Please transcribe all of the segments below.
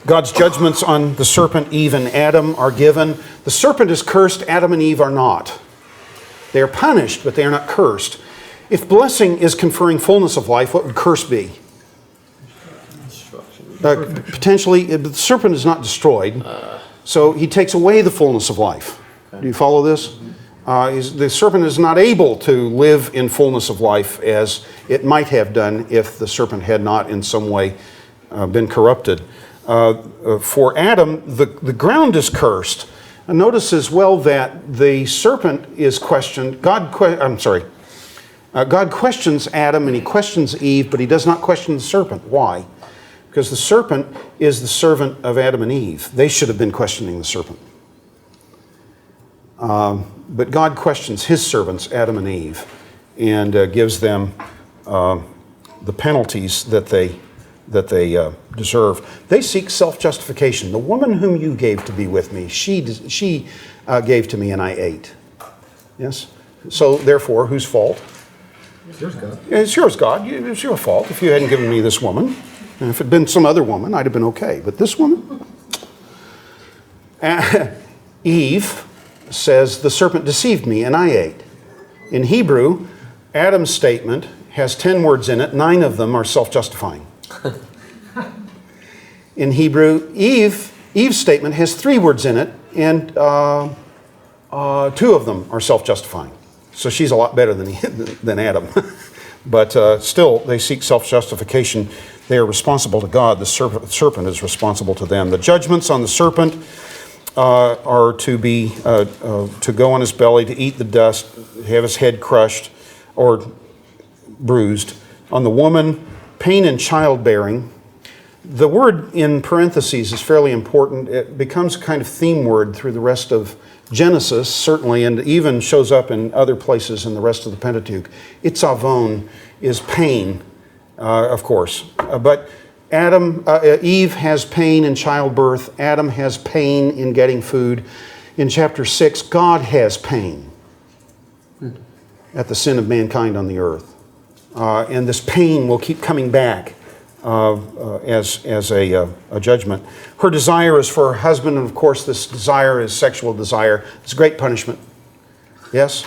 God's judgments on the serpent, Eve, and Adam are given. The serpent is cursed, Adam and Eve are not. They are punished, but they are not cursed. If blessing is conferring fullness of life, what would curse be? Potentially, the serpent is not destroyed, so he takes away the fullness of life. Do you follow this? The serpent is not able to live in fullness of life as it might have done if the serpent had not in some way been corrupted. For Adam, the ground is cursed. And notice as well that the serpent is questioned. God questions Adam and he questions Eve, but he does not question the serpent. Why? Because the serpent is the servant of Adam and Eve. They should have been questioning the serpent. But God questions his servants, Adam and Eve, and gives them the penalties that they deserve. They seek self-justification. The woman whom you gave to be with me, she gave to me and I ate. Yes? So therefore, whose fault? It's yours, God. It's yours, God. It's your fault if you hadn't given me this woman. And if it had been some other woman, I'd have been okay. But this woman? Eve says, the serpent deceived me and I ate. In Hebrew, Adam's statement has 10 words in it. 9 of them are self-justifying. In Hebrew, Eve's statement has 3 words in it, and 2 of them are self-justifying. So she's a lot better than Adam. But still, they seek self-justification. They are responsible to God. The serpent is responsible to them. The judgments on the serpent are to go on his belly, to eat the dust, have his head crushed or bruised. On the woman, pain in childbearing. The word in parentheses is fairly important. It becomes a kind of theme word through the rest of Genesis, certainly, and even shows up in other places in the rest of the Pentateuch. Itzavon is pain, of course. But Eve has pain in childbirth. Adam has pain in getting food. In chapter 6, God has pain at the sin of mankind on the earth. And this pain will keep coming back as a judgment. Her desire is for her husband, and of course this desire is sexual desire. It's great punishment. Yes?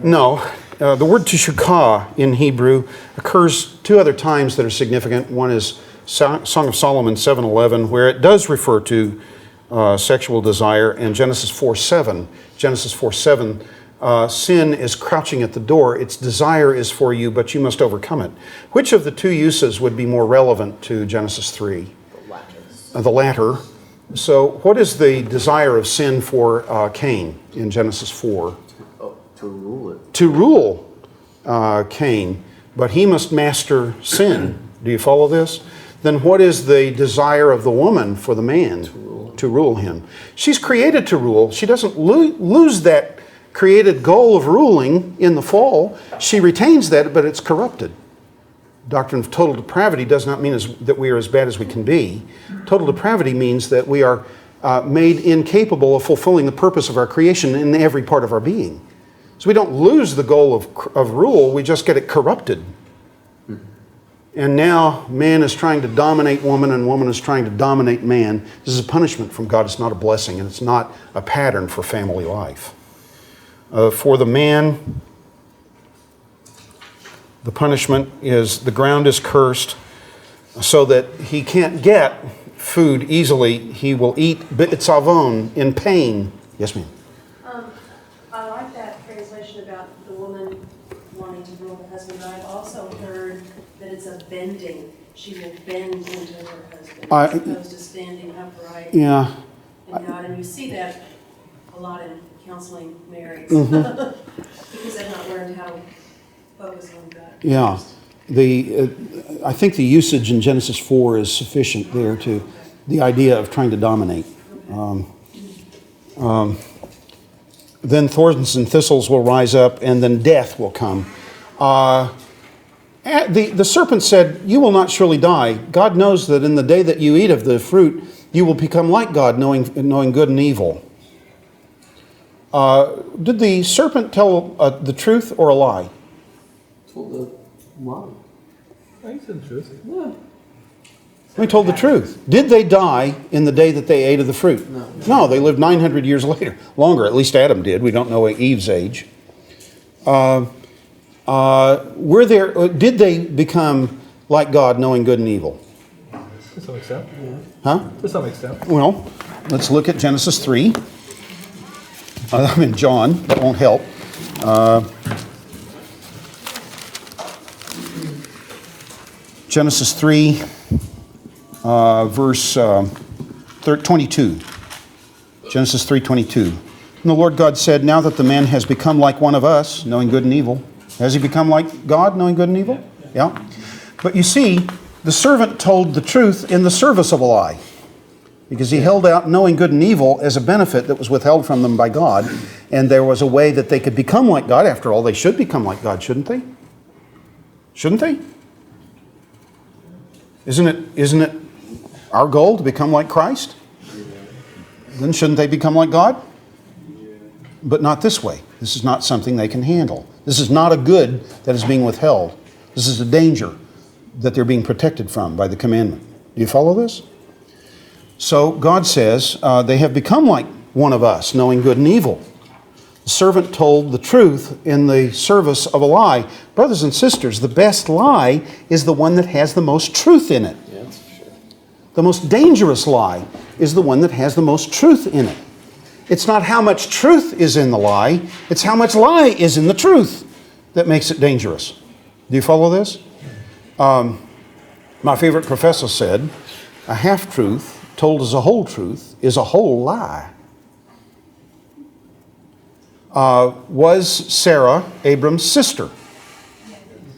No. The word teshukah in Hebrew occurs 2 other times that are significant. One is Song of Solomon 7:11, where it does refer to sexual desire, and Genesis 4:7. Genesis 4:7, sin is crouching at the door. Its desire is for you, but you must overcome it. Which of the 2 uses would be more relevant to Genesis 3? The latter. So what is the desire of sin for Cain in Genesis 4? To rule it. To rule Cain, but he must master sin. Do you follow this? Then what is the desire of the woman for the man? To rule him. She's created to rule. She doesn't lose that created goal of ruling in the fall. She retains that, but it's corrupted. Doctrine of total depravity does not mean that we are as bad as we can be. Total depravity means that we are made incapable of fulfilling the purpose of our creation in every part of our being. So we don't lose the goal of rule, we just get it corrupted. And now man is trying to dominate woman and woman is trying to dominate man. This is a punishment from God. It's not a blessing, and it's not a pattern for family life. For the man, the punishment is the ground is cursed so that he can't get food easily. He will eat bitzavon in pain. Yes, ma'am. I like that translation about the woman wanting to rule her husband. I've also heard that it's a bending. She will bend into her husband as opposed to standing upright. Yeah. And you see that a lot in counseling marriage because they've not learned how to focus on God. Yeah. I think the usage in Genesis 4 is sufficient there to the idea of trying to dominate. Then thorns and thistles will rise up, and then death will come. The serpent said, "You will not surely die. God knows that in the day that you eat of the fruit, you will become like God, knowing good and evil." Did the serpent tell the truth or a lie? Told the lie. I said the truth. They told the truth. Did they die in the day that they ate of the fruit? No, they lived 900 years later. Longer, at least Adam did. We don't know Eve's age. Did they become like God, knowing good and evil? To some extent. Huh? To some extent. Well, let's look at Genesis 3. I'm in John. That won't help. Genesis 3, verse 22. Genesis 3:22. And the Lord God said, now that the man has become like one of us, knowing good and evil. Has he become like God, knowing good and evil? Yeah. But you see, the servant told the truth in the service of a lie. Because he held out knowing good and evil as a benefit that was withheld from them by God. And there was a way that they could become like God. After all, they should become like God, shouldn't they? Shouldn't they? Isn't it our goal to become like Christ? Then shouldn't they become like God? But not this way. This is not something they can handle. This is not a good that is being withheld. This is a danger that they're being protected from by the commandment. Do you follow this? So God says, they have become like one of us, knowing good and evil. The servant told the truth in the service of a lie. Brothers and sisters, the best lie is the one that has the most truth in it. Yeah, that's for sure. The most dangerous lie is the one that has the most truth in it. It's not how much truth is in the lie, it's how much lie is in the truth that makes it dangerous. Do you follow this? My favorite professor said, a half-truth told as a whole truth is a whole lie. Was Sarah Abram's sister?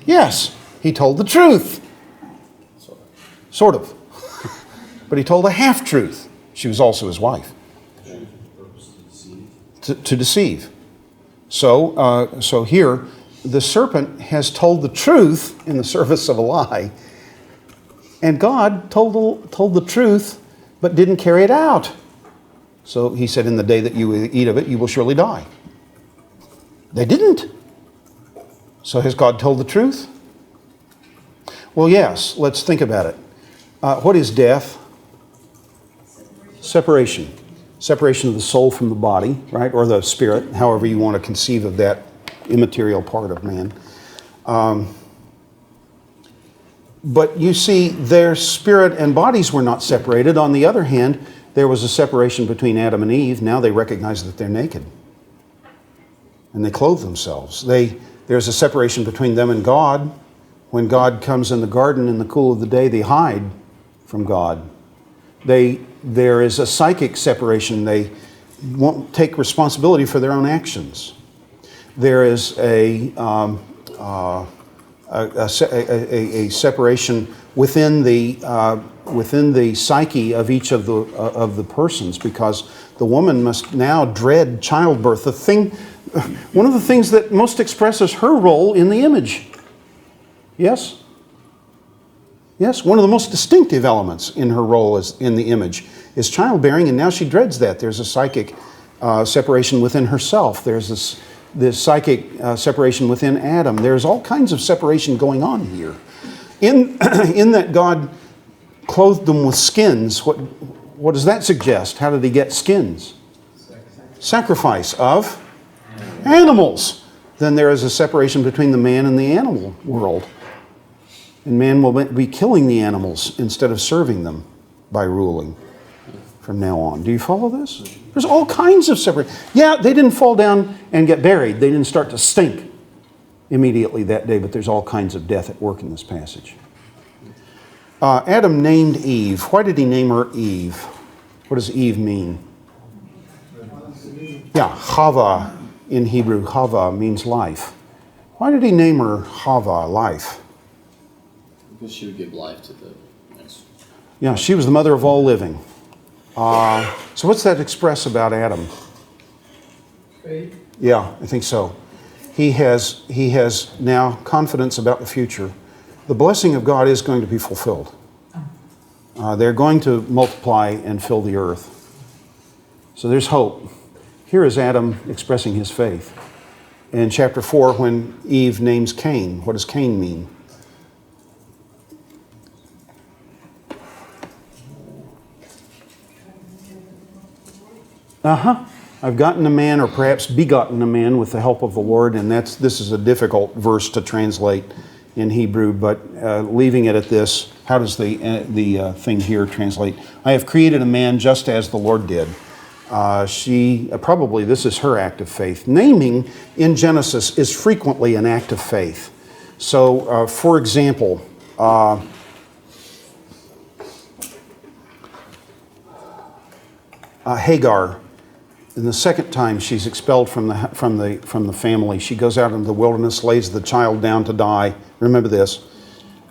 Yes, he told the truth. Sort of. But he told a half-truth. She was also his wife. To deceive. So here, the serpent has told the truth in the service of a lie, and God told the truth, but didn't carry it out. So he said, in the day that you eat of it, you will surely die. They didn't. So has God told the truth? Well, yes. Let's think about it. What is death? Separation. Separation of the soul from the body, right? Or the spirit, however you want to conceive of that immaterial part of man. But you see, their spirit and bodies were not separated. On the other hand, there was a separation between Adam and Eve. Now they recognize that they're naked. And they clothe themselves. There's a separation between them and God. When God comes in the garden in the cool of the day, they hide from God. There is a psychic separation. They won't take responsibility for their own actions. There is a separation within the psyche of each of the persons, because the woman must now dread childbirth. One of the things that most expresses her role in the image. Yes? Yes, one of the most distinctive elements in her role in the image is childbearing, and now she dreads that. There's a psychic separation within herself. There's this psychic separation within Adam. There's all kinds of separation going on here. In that God clothed them with skins, what does that suggest? How did he get skins? Sacrifice of animals. Then there is a separation between the man and the animal world. And man will be killing the animals instead of serving them by ruling from now on. Do you follow this? There's all kinds of separation. Yeah, they didn't fall down and get buried. They didn't start to stink immediately that day, but there's all kinds of death at work in this passage. Adam named Eve. Why did he name her Eve? What does Eve mean? Yeah, Chava in Hebrew, Chava means life. Why did he name her Chava, life? Because she would give life to the next. Yeah, she was the mother of all living. So what's that express about Adam? Faith. Yeah, I think so. He has now confidence about the future. The blessing of God is going to be fulfilled. They're going to multiply and fill the earth. So there's hope. Here is Adam expressing his faith. In chapter 4, when Eve names Cain, what does Cain mean? I've gotten a man, or perhaps begotten a man with the help of the Lord, and this is a difficult verse to translate in Hebrew, but leaving it at this, how does the thing here translate? I have created a man just as the Lord did. Probably this is her act of faith. Naming in Genesis is frequently an act of faith. So, for example, Hagar, in the second time she's expelled from the family, she goes out into the wilderness, lays the child down to die. Remember this.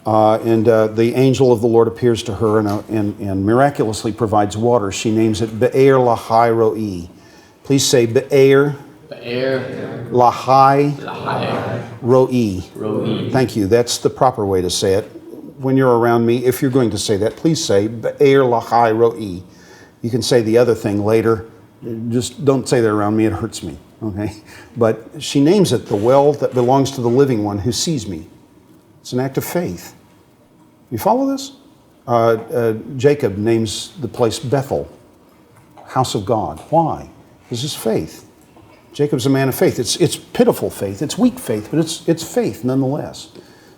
And the angel of the Lord appears to her and miraculously provides water. She names it Be'er Lahai Roi. Please say Be'er Lahai Roi. Thank you. That's the proper way to say it. When you're around me, if you're going to say that, please say Be'er Lahai Roi. You can say the other thing later. Just don't say that around me. It hurts me. Okay? But she names it the well that belongs to the living one who sees me. It's an act of faith. You follow this? Jacob names the place Bethel, house of God. Why? This is faith. Jacob's a man of faith. It's pitiful faith. It's weak faith, but it's faith nonetheless.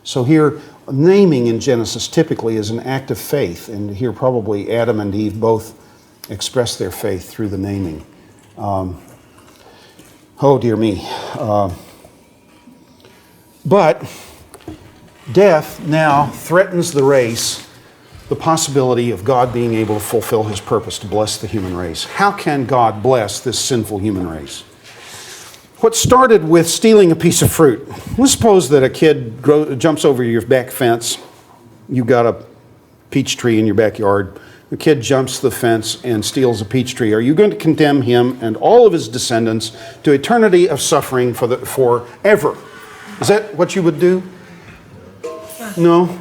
So here, naming in Genesis typically is an act of faith, and here probably Adam and Eve both express their faith through the naming. Oh dear me. But death now threatens the race, the possibility of God being able to fulfill His purpose to bless the human race. How can God bless this sinful human race? What started with stealing a piece of fruit. Let's suppose that a kid jumps over your back fence. You've got a peach tree in your backyard. The kid jumps the fence and steals a peach tree. Are you going to condemn him and all of his descendants to eternity of suffering forever? Is that what you would do? No.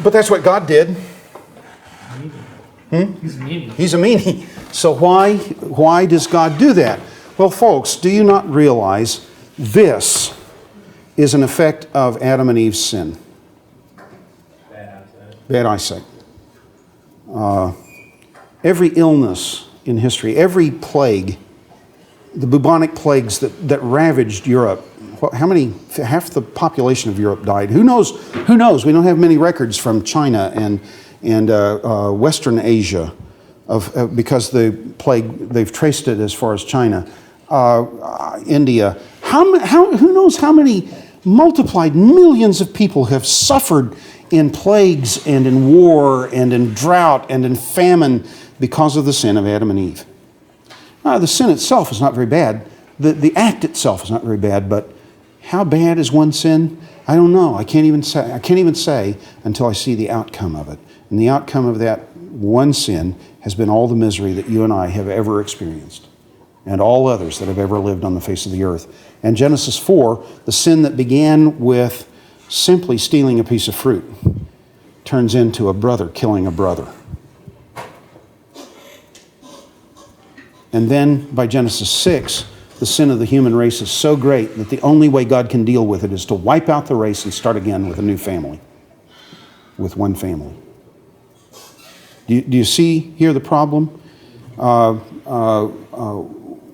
But that's what God did. He's a meanie. He's a meanie. So why does God do that? Well, folks, do you not realize this is an effect of Adam and Eve's sin? Bad eyesight. Every illness in history, every plague, the bubonic plagues that ravaged Europe, half the population of Europe died. Who knows? We don't have many records from China and Western Asia because the plague, they've traced it as far as China. India. Who knows how many multiplied millions of people have suffered in plagues and in war and in drought and in famine because of the sin of Adam and Eve. The sin itself is not very bad. The act itself is not very bad, but how bad is one sin? I don't know. I can't even say until I see the outcome of it. And the outcome of that one sin has been all the misery that you and I have ever experienced, and all others that have ever lived on the face of the earth. And Genesis 4, the sin that began with simply stealing a piece of fruit, turns into a brother killing a brother. And then by Genesis 6, the sin of the human race is so great that the only way God can deal with it is to wipe out the race and start again with a new family, with one family. Do you see here the problem?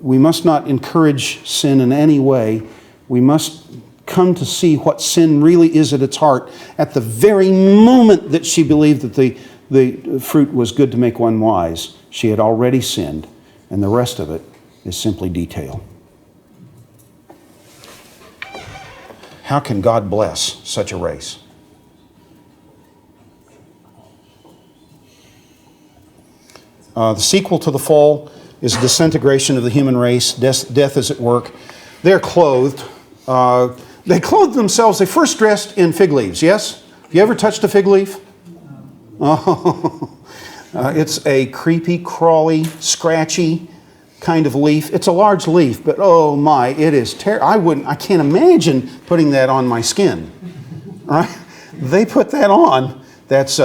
We must not encourage sin in any way. We must come to see what sin really is at its heart at the very moment that she believed that the fruit was good to make one wise. She had already sinned, and the rest of it is simply detail. How can God bless such a race? The sequel to the fall is disintegration of the human race. Death is at work. They're clothed. They clothed themselves. They first dressed in fig leaves, yes? Have you ever touched a fig leaf? Oh, it's a creepy, crawly, scratchy kind of leaf. It's a large leaf, but oh my, it is terrible. I can't imagine putting that on my skin. Right? They put that on. That's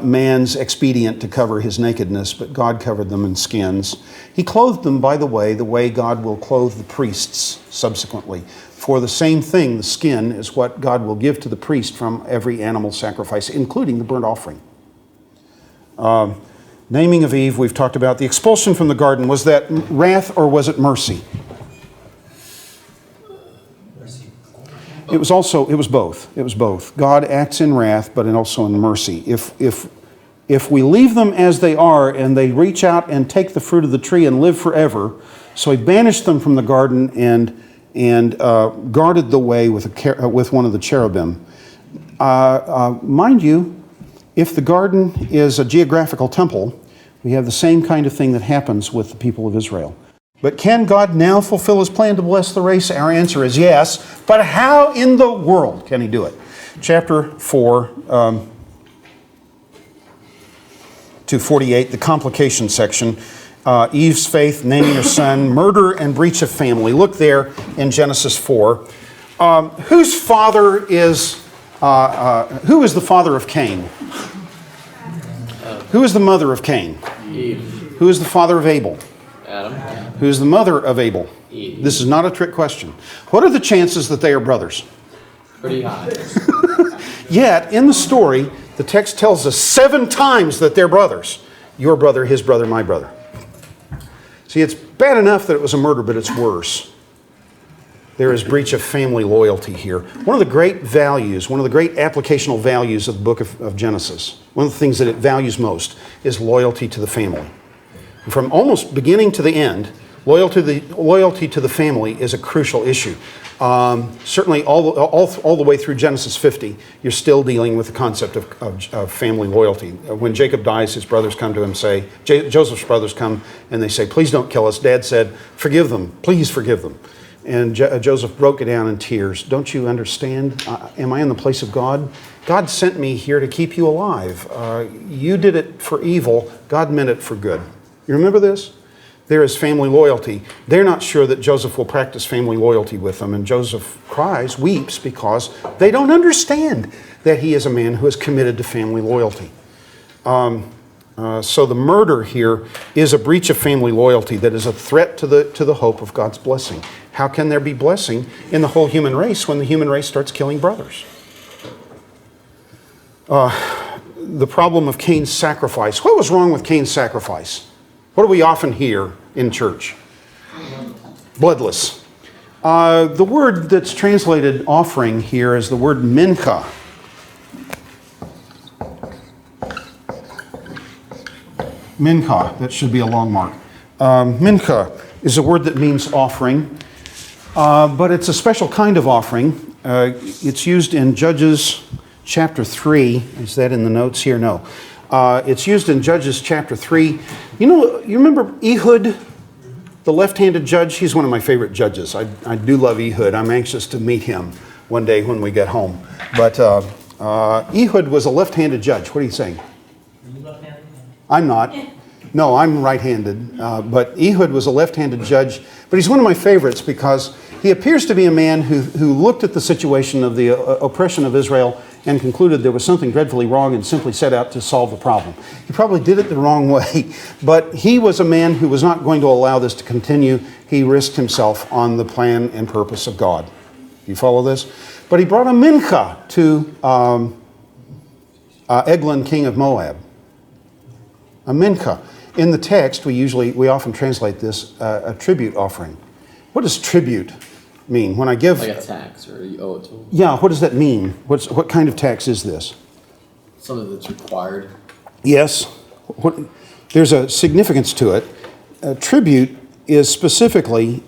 man's expedient to cover his nakedness, but God covered them in skins. He clothed them, by the way God will clothe the priests subsequently. For the same thing, the skin is what God will give to the priest from every animal sacrifice, including the burnt offering. Naming of Eve, we've talked about. The expulsion from the garden, was that wrath or was it mercy? It was both. It was both. God acts in wrath, but also in mercy. If we leave them as they are and they reach out and take the fruit of the tree and live forever, so he banished them from the garden and guarded the way with one of the cherubim. Mind you, if the garden is a geographical temple, we have the same kind of thing that happens with the people of Israel. But can God now fulfill his plan to bless the race? Our answer is yes. But how in the world can he do it? Chapter 4 to 48, the complication section. Eve's faith, naming her son, murder and breach of family. Look there in Genesis 4. Who is the father of Cain? Who is the mother of Cain? Eve. Who is the father of Abel? Adam. Who is the mother of Abel? Eve. This is not a trick question. What are the chances that they are brothers? Pretty high. Yet, in the story, the text tells us 7 times that they're brothers. Your brother, his brother, my brother. See, it's bad enough that it was a murder, but it's worse. There is breach of family loyalty here. One of the great values, one of the great applicational values of the book of Genesis, one of the things that it values most is loyalty to the family. From almost beginning to the end, loyalty to the family is a crucial issue. Certainly all the way through Genesis 50, you're still dealing with the concept of family loyalty. When Jacob dies, his brothers come to him and say, Joseph's brothers come and they say, please don't kill us. Dad said, forgive them, please forgive them. And Joseph broke it down in tears. Don't you understand? Am I in the place of God? God sent me here to keep you alive. You did it for evil. God meant it for good. You remember this? There is family loyalty. They're not sure that Joseph will practice family loyalty with them. And Joseph cries, weeps, because they don't understand that he is a man who is committed to family loyalty. So the murder here is a breach of family loyalty that is a threat to the hope of God's blessing. How can there be blessing in the whole human race when the human race starts killing brothers? The problem of Cain's sacrifice. What was wrong with Cain's sacrifice? What do we often hear in church? Bloodless. The word that's translated offering here is the word mincha. Mincha, that should be a long mark. Mincha is a word that means offering, but it's a special kind of offering. It's used in Judges chapter 3. Is that in the notes here? No. It's used in Judges chapter 3. You remember Ehud, the left-handed judge? He's one of my favorite judges. I do love Ehud. I'm anxious to meet him one day when we get home. But Ehud was a left-handed judge. What are you saying? Are you left-handed? I'm not. No, I'm right-handed. But Ehud was a left-handed judge. But he's one of my favorites because he appears to be a man who looked at the situation of the oppression of Israel and concluded there was something dreadfully wrong and simply set out to solve the problem. He probably did it the wrong way, but he was a man who was not going to allow this to continue. He risked himself on the plan and purpose of God. You follow this? But he brought a mincha to Eglon, king of Moab. A mincha. In the text, we often translate this a tribute offering. What does tribute mean? When I give... Like a tax, or you owe it to them. Yeah, what does that mean? What kind of tax is this? Something that's required. Yes. There's a significance to it. Tribute is specifically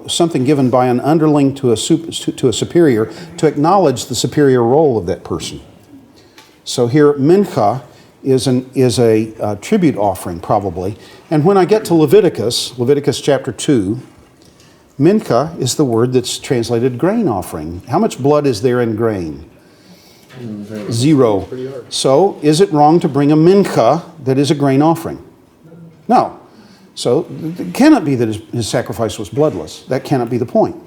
something given by an underling to a superior to acknowledge the superior role of that person. So here, mincha is a tribute offering, probably. And when I get to Leviticus chapter 2, mincha is the word that's translated grain offering. How much blood is there in grain? 0. So, is it wrong to bring a mincha that is a grain offering? No. So, it cannot be that his sacrifice was bloodless. That cannot be the point.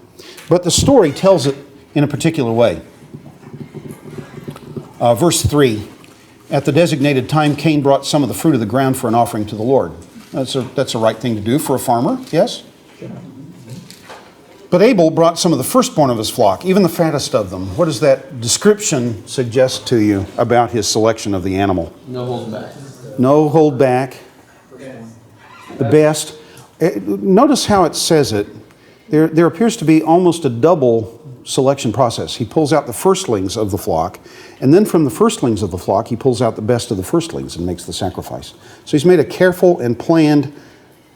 But the story tells it in a particular way. Verse 3, at the designated time, Cain brought some of the fruit of the ground for an offering to the Lord. That's a right thing to do for a farmer, yes? But Abel brought some of the firstborn of his flock, even the fattest of them. What does that description suggest to you about his selection of the animal? No hold back. No hold back. The best. Notice how it says it. There appears to be almost a double selection process. He pulls out the firstlings of the flock, and then from the firstlings of the flock, he pulls out the best of the firstlings and makes the sacrifice. So he's made a careful and planned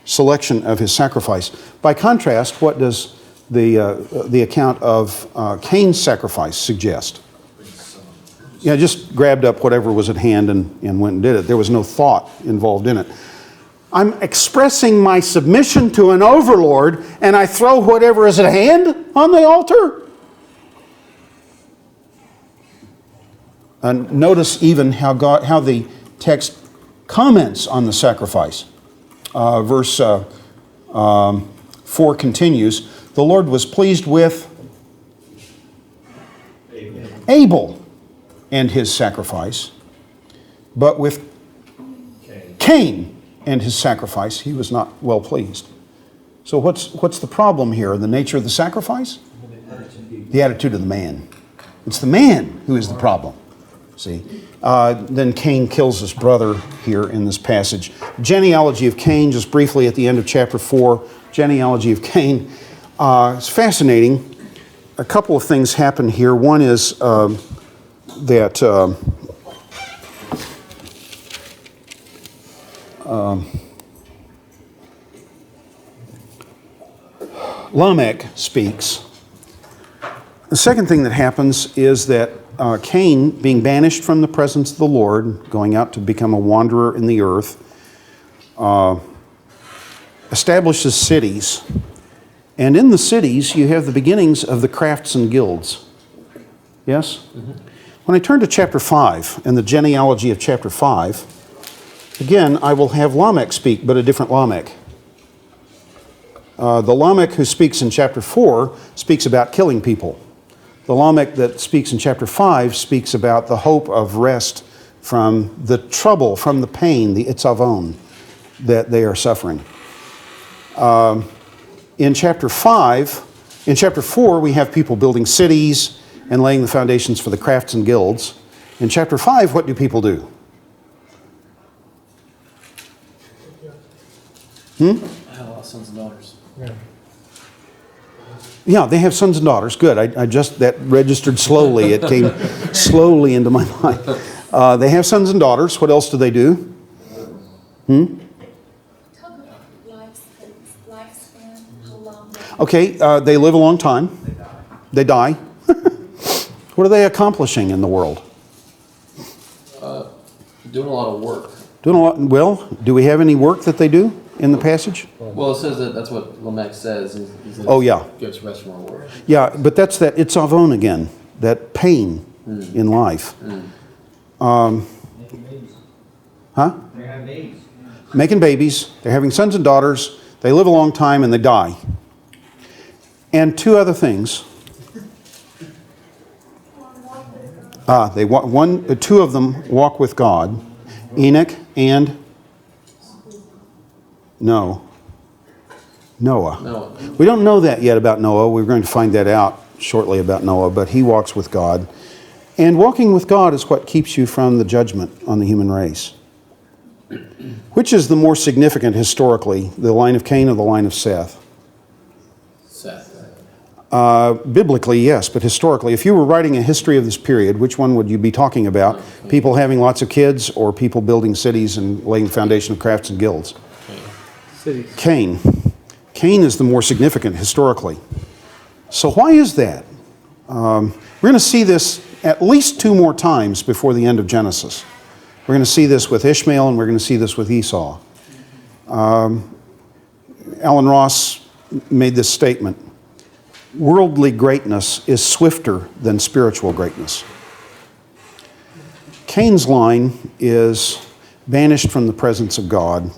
selection of his sacrifice. By contrast, what does the account of Cain's sacrifice suggest? Yeah, just grabbed up whatever was at hand and went and did it. There was no thought involved in it. I'm expressing my submission to an overlord, and I throw whatever is at hand on the altar. And notice even how the text comments on the sacrifice. Verse 4 continues, the Lord was pleased with Abel and his sacrifice, but with Cain and his sacrifice he was not well pleased. So what's the problem here? The nature of the sacrifice? The attitude of the man. It's the man who is the problem. See? Then Cain kills his brother here in this passage. Genealogy of Cain, just briefly at the end of chapter 4. Genealogy of Cain. It's fascinating. A couple of things happen here. One is that Lamech speaks. The second thing that happens is that Cain, being banished from the presence of the Lord, going out to become a wanderer in the earth, establishes cities. And in the cities, you have the beginnings of the crafts and guilds. Yes? Mm-hmm. When I turn to chapter 5 and the genealogy of chapter 5, again, I will have Lamech speak, but a different Lamech. The Lamech who speaks in chapter 4 speaks about killing people. The Lamech that speaks in chapter 5 speaks about the hope of rest from the trouble, from the pain, the itzavon that they are suffering. In chapter 4, we have people building cities and laying the foundations for the crafts and guilds. In chapter 5, what do people do? Sons and daughters. Yeah, they have sons and daughters. Good. I just, that registered slowly. It came slowly into my mind. They have sons and daughters. What else do they do? Talk about lifespan, how long. Okay, they live a long time. They die. What are they accomplishing in the world? Doing a lot of work. Doing a lot. Well, do we have any work that they do in the passage? Well, it says that that's what Lamech says. Oh, yeah. Goes to rest from our work. Yeah, but that's that itzavon again, that pain in life. Huh? They have babies. Making babies. They're having sons and daughters. They live a long time and they die. And two other things. Two of them walk with God. Enoch and Noah. We don't know that yet about Noah. We're going to find that out shortly about Noah, but he walks with God. And walking with God is what keeps you from the judgment on the human race. Which is the more significant historically, the line of Cain or the line of Seth? Seth. Biblically, yes, but historically, if you were writing a history of this period, which one would you be talking about? People having lots of kids or people building cities and laying the foundation of crafts and guilds? Cities. Cain. Cain is the more significant historically. So why is that? We're going to see this at least 2 more times before the end of Genesis. We're going to see this with Ishmael and we're going to see this with Esau. Alan Ross made this statement. Worldly greatness is swifter than spiritual greatness. Cain's line is banished from the presence of God.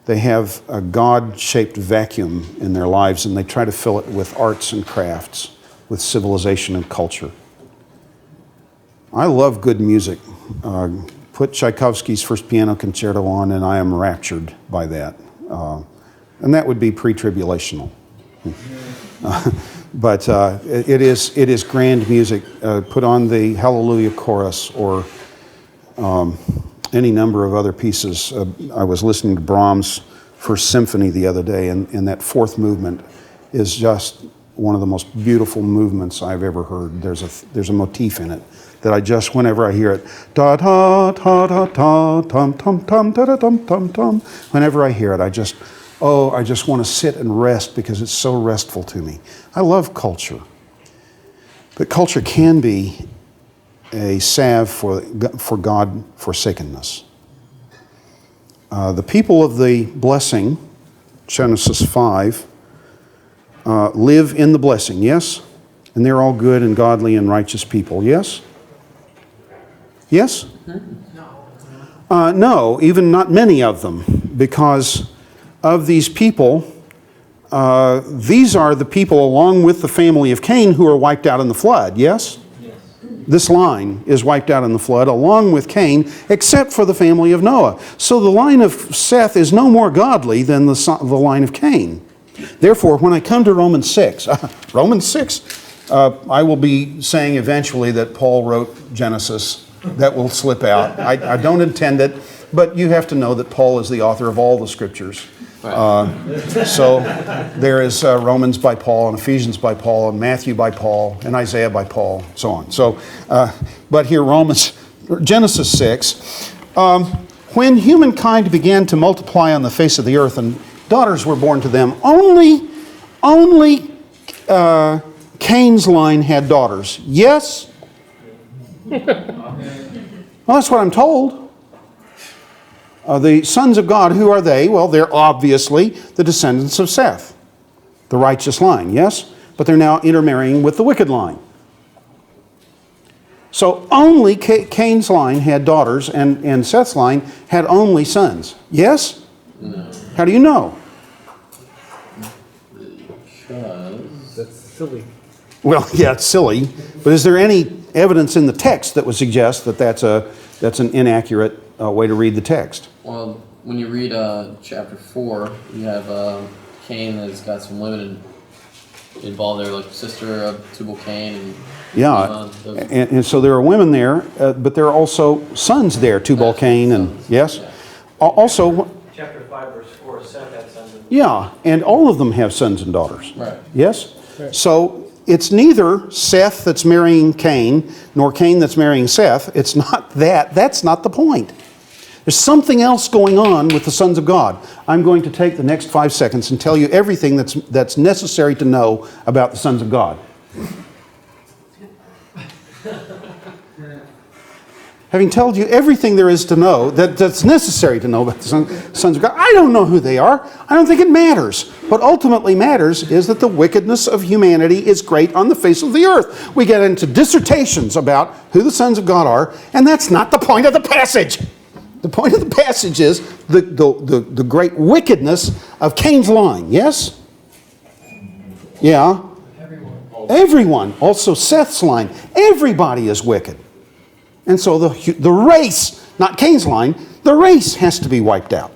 They have a God-shaped vacuum in their lives and they try to fill it with arts and crafts, with civilization and culture. I love good music. Put Tchaikovsky's First Piano Concerto on and I am raptured by that. And that would be pre-tribulational. But it is grand music. Put on the Hallelujah Chorus or any number of other pieces. I was listening to Brahms' First Symphony the other day, and that fourth movement is just one of the most beautiful movements I've ever heard. There's a motif in it that I just, whenever I hear it, da da da da da tum tum tum da da tum tum tum. Whenever I hear it, I just want to sit and rest because it's so restful to me. I love culture, but culture can be a salve for God forsakenness. The people of the blessing, Genesis 5, live in the blessing, yes? And they're all good and godly and righteous people, yes? Yes? No, even not many of them, because of these people, these are the people along with the family of Cain who are wiped out in the flood, yes? This line is wiped out in the flood along with Cain, except for the family of Noah. So the line of Seth is no more godly than the line of Cain. Therefore, when I come to Romans 6, I will be saying eventually that Paul wrote Genesis. That will slip out. I don't intend it, but you have to know that Paul is the author of all the scriptures. So there is Romans by Paul, and Ephesians by Paul, and Matthew by Paul, and Isaiah by Paul, so on. So, but here Genesis 6, when humankind began to multiply on the face of the earth, and daughters were born to them, only Cain's line had daughters. Yes? Well, that's what I'm told. The sons of God, who are they? Well, they're obviously the descendants of Seth, the righteous line, yes? But they're now intermarrying with the wicked line. So only Cain's line had daughters, and Seth's line had only sons. Yes? No. How do you know? Because That's silly. Well, yeah, it's silly. But is there any evidence in the text that would suggest that that's an inaccurate way to read the text? well, when you read chapter 4, you have Cain has got some women involved there, like sister of Tubal-Cain and Yeah, and so there are women there, but there are also sons there, Tubal-Cain, and yes? Yeah. Also, Chapter 5, verse 4, Seth had sons and yeah, and all of them have sons and daughters. Right. Yes? So it's neither Seth that's marrying Cain, nor Cain that's marrying Seth. It's not that. That's not the point. There's something else going on with the sons of God. I'm going to take the next 5 seconds and tell you everything that's necessary to know about the sons of God. Having told you everything there is to know, that's necessary to know about the sons of God, I don't know who they are. I don't think it matters. What ultimately matters is that the wickedness of humanity is great on the face of the earth. We get into dissertations about who the sons of God are, and that's not the point of the passage. The point of the passage is the great wickedness of Cain's line, yes? Yeah. Everyone. Also Seth's line. Everybody is wicked. And so the race, not Cain's line, the race has to be wiped out.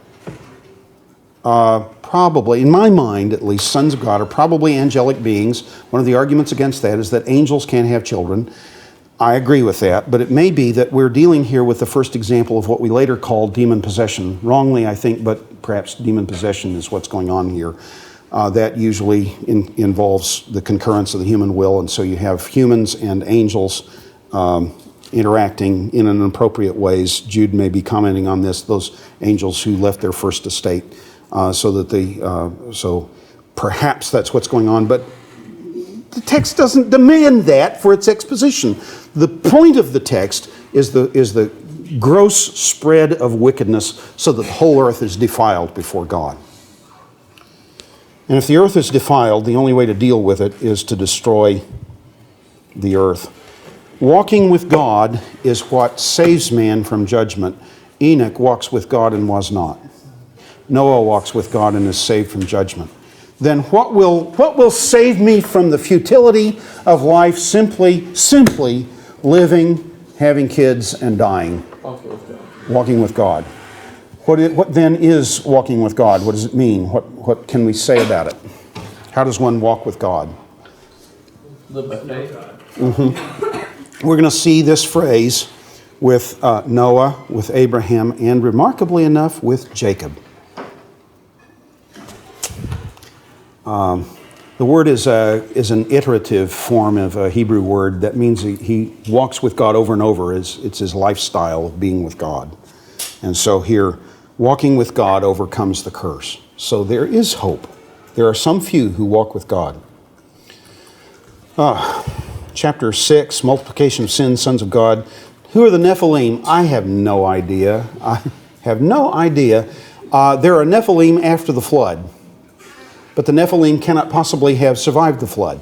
Probably, in my mind at least, sons of God are probably angelic beings. One of the arguments against that is that angels can't have children. I agree with that, but it may be that we're dealing here with the first example of what we later called demon possession. Wrongly, I think, but perhaps demon possession is what's going on here. That usually involves the concurrence of the human will, and so you have humans and angels interacting in inappropriate ways. Jude may be commenting on this, those angels who left their first estate, so perhaps that's what's going on, but the text doesn't demand that for its exposition. The point of the text is the gross spread of wickedness so that the whole earth is defiled before God. And if the earth is defiled, the only way to deal with it is to destroy the earth. Walking with God is what saves man from judgment. Enoch walks with God and was not. Noah walks with God and is saved from judgment. Then what will save me from the futility of life? Simply living, having kids, and dying. Walking with God. What then is walking with God? What does it mean? What can we say about it? How does one walk with God? Live by faith. We're going to see this phrase with Noah, with Abraham, and remarkably enough, with Jacob. The word is an iterative form of a Hebrew word that means he walks with God over and over. It's his lifestyle of being with God. And so here, walking with God overcomes the curse. So there is hope. There are some few who walk with God. Chapter 6, multiplication of sins, sons of God. Who are the Nephilim? I have no idea. I have no idea. There are Nephilim after the flood. But the Nephilim cannot possibly have survived the flood.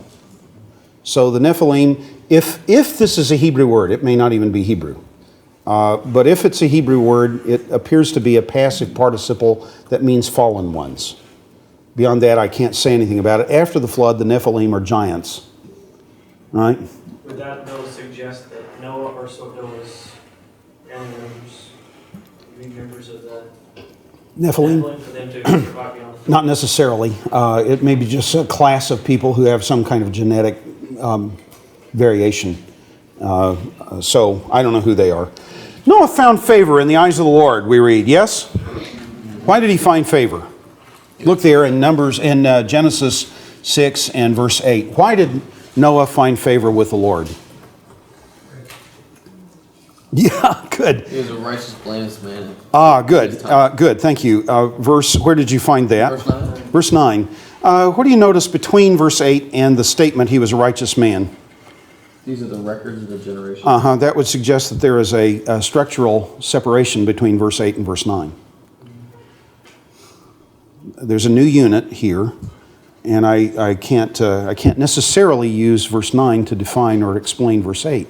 So the Nephilim, if this is a Hebrew word, it may not even be Hebrew. But if it's a Hebrew word, it appears to be a passive participle that means fallen ones. Beyond that, I can't say anything about it. After the flood, the Nephilim are giants. Right? Would that though suggest that Noah or Noah's family members of the Nephilim? for them to survive beyond the flood? Not necessarily. It may be just a class of people who have some kind of genetic variation. So I don't know who they are. Noah found favor in the eyes of the Lord, we read. Yes? Why did he find favor? Look there in Genesis 6 and verse 8. Why did Noah find favor with the Lord? Yeah, good. He was a righteous, blameless man. Good. Good. Thank you. Where did you find that? Verse 9. Verse 9. What do you notice between verse 8 and the statement he was a righteous man? These are the records of the generation. That would suggest that there is a structural separation between verse 8 and verse 9. There's a new unit here, and I can't necessarily use verse 9 to define or explain verse 8.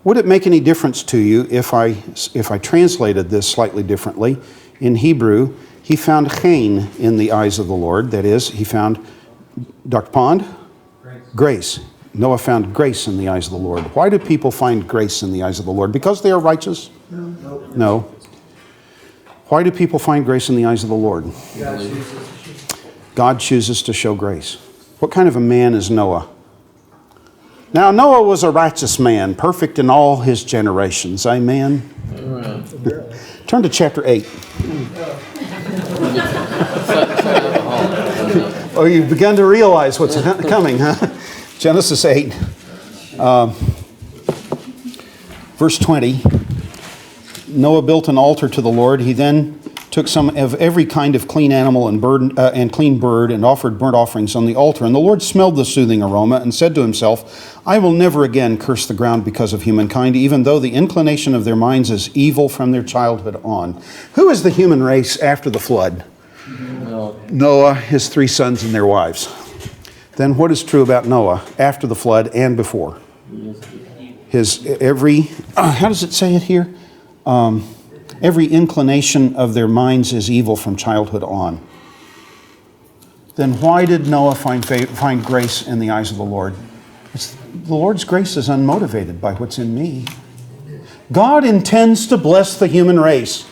Would it make any difference to you if I translated this slightly differently? In Hebrew, he found chen in the eyes of the Lord. That is, he found, Dr. Pond? Grace. Noah found grace in the eyes of the Lord. Why do people find grace in the eyes of the Lord? Because they are righteous? No. Why do people find grace in the eyes of the Lord? God chooses to show grace. What kind of a man is Noah? Now, Noah was a righteous man, perfect in all his generations. Amen? Amen. Turn to chapter 8. Oh, you've begun to realize what's coming, huh? Genesis 8, verse 20. Noah built an altar to the Lord. He then took some of every kind of clean animal and clean bird and offered burnt offerings on the altar. And the Lord smelled the soothing aroma and said to himself, I will never again curse the ground because of humankind, even though the inclination of their minds is evil from their childhood on. Who is the human race after the flood? Noah, his 3 sons, and their wives. Then what is true about Noah after the flood and before? How does it say it here? Every inclination of their minds is evil from childhood on. Then why did Noah find grace in the eyes of the Lord? The Lord's grace is unmotivated by what's in me. God intends to bless the human race,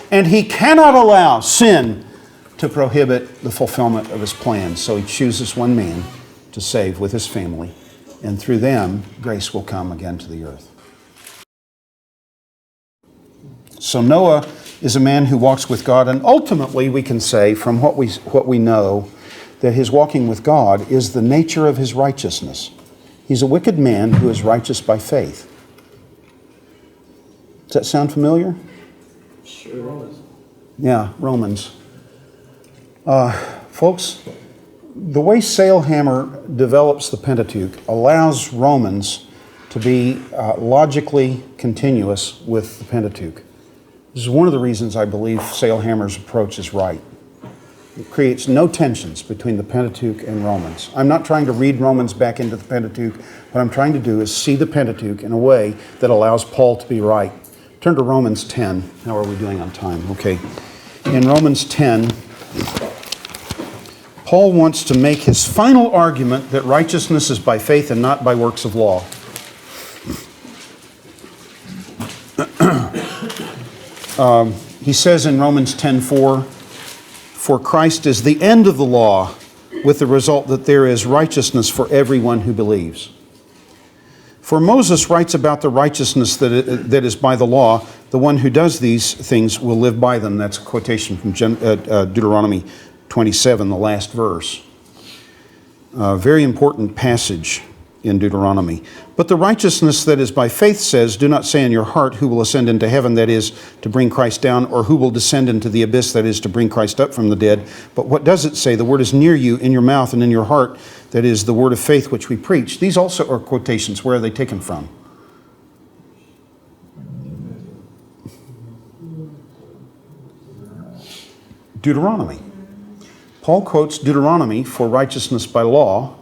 and He cannot allow sin to prohibit the fulfillment of His plan. So He chooses one man to save with his family, and through them, grace will come again to the earth. So Noah is a man who walks with God, and ultimately we can say from what we know that his walking with God is the nature of his righteousness. He's a wicked man who is righteous by faith. Does that sound familiar? Sure. Yeah, Romans. Folks, the way Sailhammer develops the Pentateuch allows Romans to be logically continuous with the Pentateuch. This is one of the reasons I believe Sailhammer's approach is right. It creates no tensions between the Pentateuch and Romans. I'm not trying to read Romans back into the Pentateuch. What I'm trying to do is see the Pentateuch in a way that allows Paul to be right. Turn to Romans 10. How are we doing on time? Okay. In Romans 10, Paul wants to make his final argument that righteousness is by faith and not by works of law. He says in Romans 10:4, "For Christ is the end of the law, with the result that there is righteousness for everyone who believes. For Moses writes about the righteousness that is by the law. The one who does these things will live by them." That's a quotation from Deuteronomy 27, the last verse. Very important passage in Deuteronomy. But the righteousness that is by faith says, do not say in your heart, who will ascend into heaven, that is, to bring Christ down, or who will descend into the abyss, that is, to bring Christ up from the dead. But what does it say? The word is near you, in your mouth and in your heart, that is, the word of faith which we preach. These also are quotations. Where are they taken from? Deuteronomy. Paul quotes Deuteronomy for righteousness by law,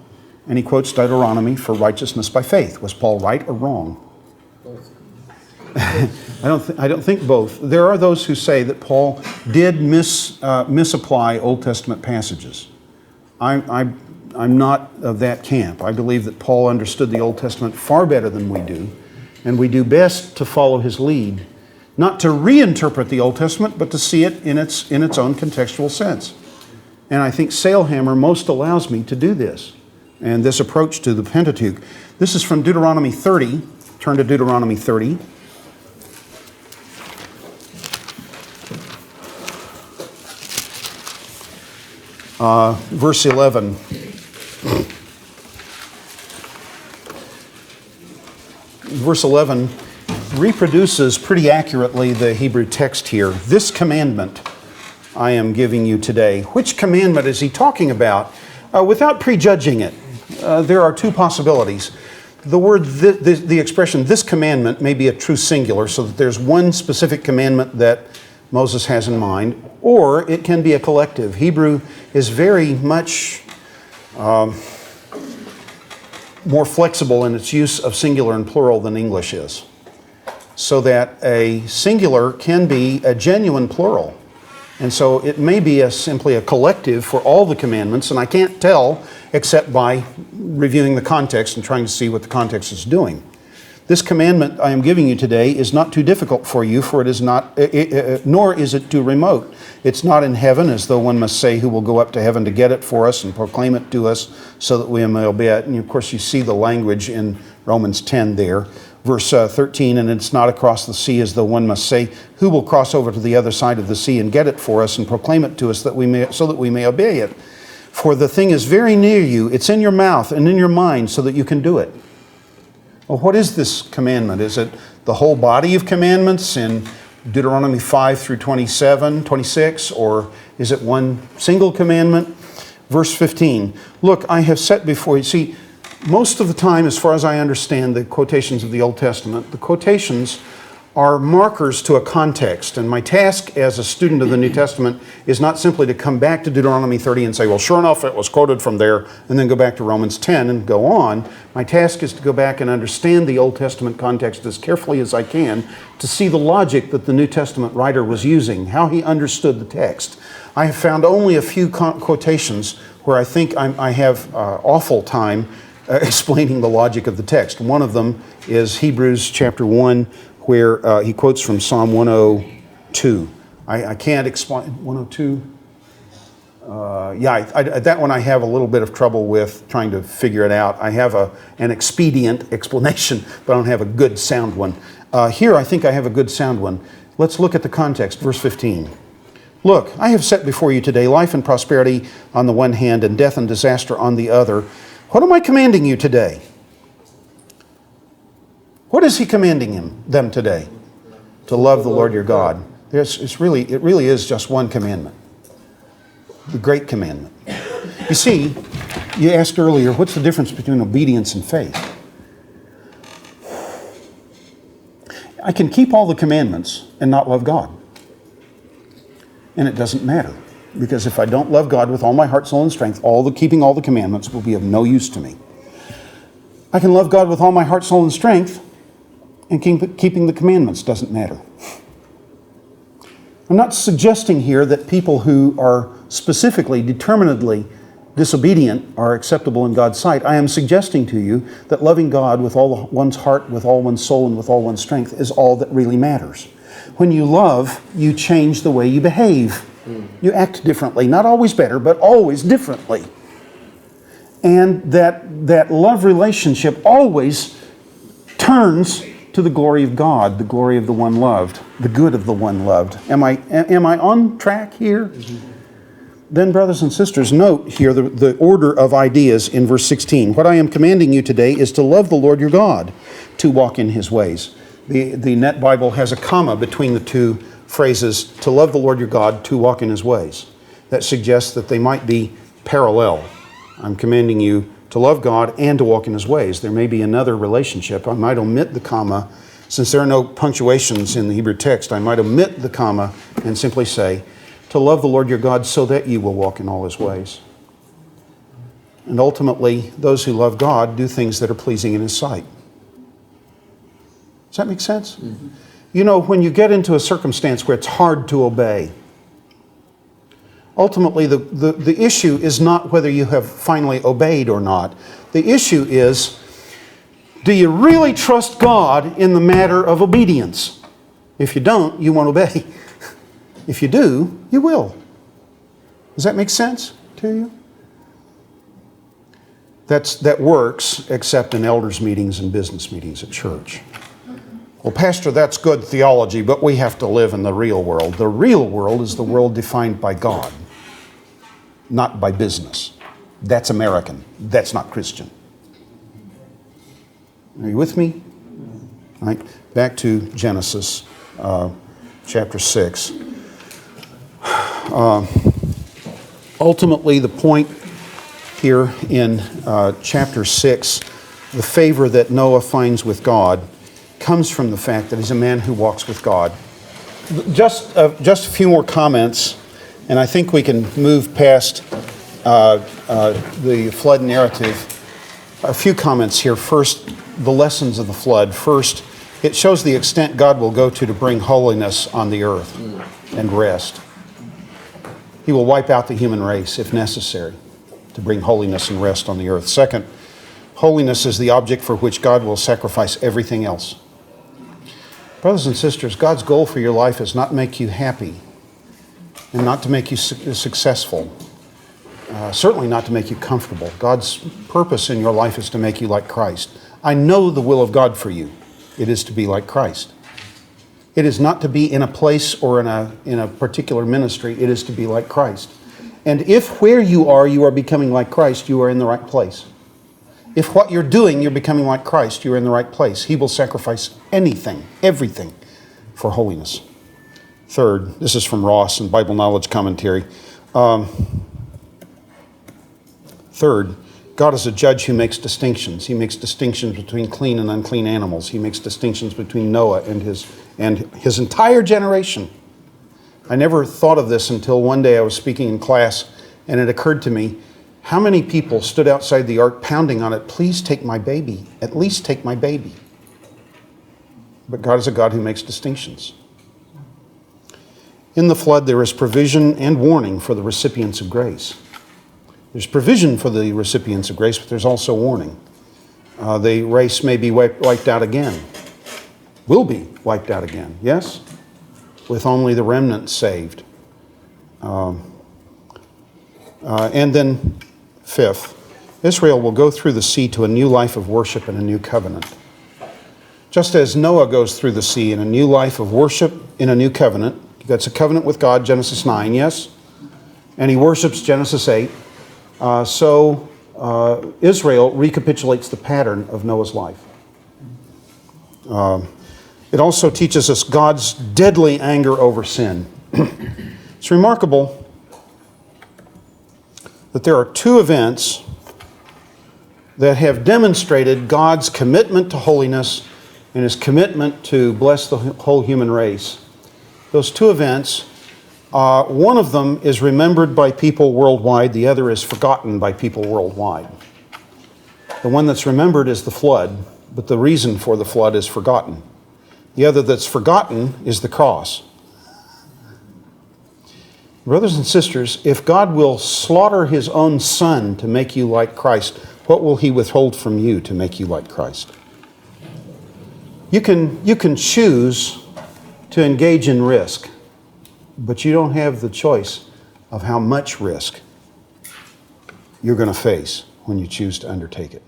and he quotes Deuteronomy for righteousness by faith. Was Paul right or wrong? I don't think both. There are those who say that Paul did misapply Old Testament passages. I'm not of that camp. I believe that Paul understood the Old Testament far better than we do, and we do best to follow his lead, not to reinterpret the Old Testament, but to see it in its own contextual sense. And I think Sailhammer most allows me to do this, and this approach to the Pentateuch. This is from Deuteronomy 30. Turn to Deuteronomy 30. Verse 11. Verse 11 reproduces pretty accurately the Hebrew text here. This commandment I am giving you today. Which commandment is he talking about? Without prejudging it, there are two possibilities. The word, the expression, this commandment may be a true singular, so that there's one specific commandment that Moses has in mind, or it can be a collective. Hebrew is very much more flexible in its use of singular and plural than English is, so that a singular can be a genuine plural. And so it may be simply a collective for all the commandments, and I can't tell except by reviewing the context and trying to see what the context is doing. This commandment I am giving you today is not too difficult for you, for it is not, nor is it too remote. It's not in heaven, as though one must say, who will go up to heaven to get it for us and proclaim it to us so that we may obey it. And of course you see the language in Romans 10 there. Verse 13, and it's not across the sea, as though one must say, who will cross over to the other side of the sea and get it for us and proclaim it to us so that we may obey it. For the thing is very near you, it's in your mouth and in your mind, so that you can do it. Well, what is this commandment? Is it the whole body of commandments in Deuteronomy 5 through 27, 26, or is it one single commandment? Verse 15, look, I have set before you. See, most of the time, as far as I understand the quotations of the Old Testament, the quotations are markers to a context. And my task as a student of the New Testament is not simply to come back to Deuteronomy 30 and say, well, sure enough, it was quoted from there, and then go back to Romans 10 and go on. My task is to go back and understand the Old Testament context as carefully as I can to see the logic that the New Testament writer was using, how he understood the text. I have found only a few quotations where I think I have awful time explaining the logic of the text. One of them is Hebrews chapter 1, where he quotes from Psalm 102. I can't explain 102. That one I have a little bit of trouble with trying to figure it out. I have an expedient explanation, but I don't have a good sound one. Here I think I have a good sound one. Let's look at the context, verse 15. Look, I have set before you today life and prosperity on the one hand and death and disaster on the other. What am I commanding you today? What is he commanding them today? To love the Lord your God. It really is just one commandment. The great commandment. You see, you asked earlier, what's the difference between obedience and faith? I can keep all the commandments and not love God. And it doesn't matter. Because if I don't love God with all my heart, soul, and strength, keeping all the commandments will be of no use to me. I can love God with all my heart, soul, and strength, and keeping the commandments doesn't matter. I'm not suggesting here that people who are specifically, determinedly disobedient are acceptable in God's sight. I am suggesting to you that loving God with all one's heart, with all one's soul, and with all one's strength is all that really matters. When you love, you change the way you behave. You act differently, not always better, but always differently. And that love relationship always turns to the glory of God, the glory of the one loved, the good of the one loved. Am I on track here? then, brothers and sisters, note here the order of ideas in verse 16. What I am commanding you today is to love the Lord your God, to walk in his ways. The Net Bible has a comma between the two phrases, to love the Lord your God, to walk in his ways. That suggests that they might be parallel. I'm commanding you to love God and to walk in his ways. There may be another relationship. I might omit the comma. Since there are no punctuations in the Hebrew text, I might omit the comma and simply say, to love the Lord your God so that you will walk in all his ways. And ultimately, those who love God do things that are pleasing in his sight. Does that make sense? Mm-hmm. You know, when you get into a circumstance where it's hard to obey, ultimately the issue is not whether you have finally obeyed or not. The issue is, do you really trust God in the matter of obedience? If you don't, you won't obey. If you do, you will. Does that make sense to you? That works, except in elders' meetings and business meetings at church. Well, Pastor, that's good theology, but we have to live in the real world. The real world is the world defined by God, not by business. That's American. That's not Christian. Are you with me? All right. Back to Genesis chapter 6. Ultimately, the point here in chapter 6, the favor that Noah finds with God comes from the fact that he's a man who walks with God. Just a few more comments, and I think we can move past the flood narrative. A few comments here. First, the lessons of the flood. First, it shows the extent God will go to bring holiness on the earth and rest. He will wipe out the human race if necessary to bring holiness and rest on the earth. Second, holiness is the object for which God will sacrifice everything else. Brothers and sisters, God's goal for your life is not to make you happy and not to make you successful. Certainly not to make you comfortable. God's purpose in your life is to make you like Christ. I know the will of God for you. It is to be like Christ. It is not to be in a place or in a particular ministry. It is to be like Christ. And if where you are becoming like Christ, you are in the right place. If what you're doing, you're becoming like Christ, you're in the right place. He will sacrifice anything, everything, for holiness. Third, this is from Ross in Bible Knowledge Commentary. Third, God is a judge who makes distinctions. He makes distinctions between clean and unclean animals. He makes distinctions between Noah and his entire generation. I never thought of this until one day I was speaking in class, and it occurred to me, how many people stood outside the ark pounding on it, please take my baby, at least take my baby. But God is a God who makes distinctions. In the flood, there is provision and warning for the recipients of grace. There's provision for the recipients of grace, but there's also warning. The race may be wiped out again. Will be wiped out again, yes? With only the remnant saved. And then, fifth, Israel will go through the sea to a new life of worship and a new covenant. Just as Noah goes through the sea in a new life of worship in a new covenant, that's a covenant with God, Genesis 9, yes? And he worships, Genesis 8. So Israel recapitulates the pattern of Noah's life. It also teaches us God's deadly anger over sin. It's remarkable that there are two events that have demonstrated God's commitment to holiness and his commitment to bless the whole human race. Those two events, one of them is remembered by people worldwide, the other is forgotten by people worldwide. The one that's remembered is the flood, but the reason for the flood is forgotten. The other that's forgotten is the cross. Brothers and sisters, if God will slaughter his own son to make you like Christ, what will he withhold from you to make you like Christ? You can choose to engage in risk, but you don't have the choice of how much risk you're going to face when you choose to undertake it.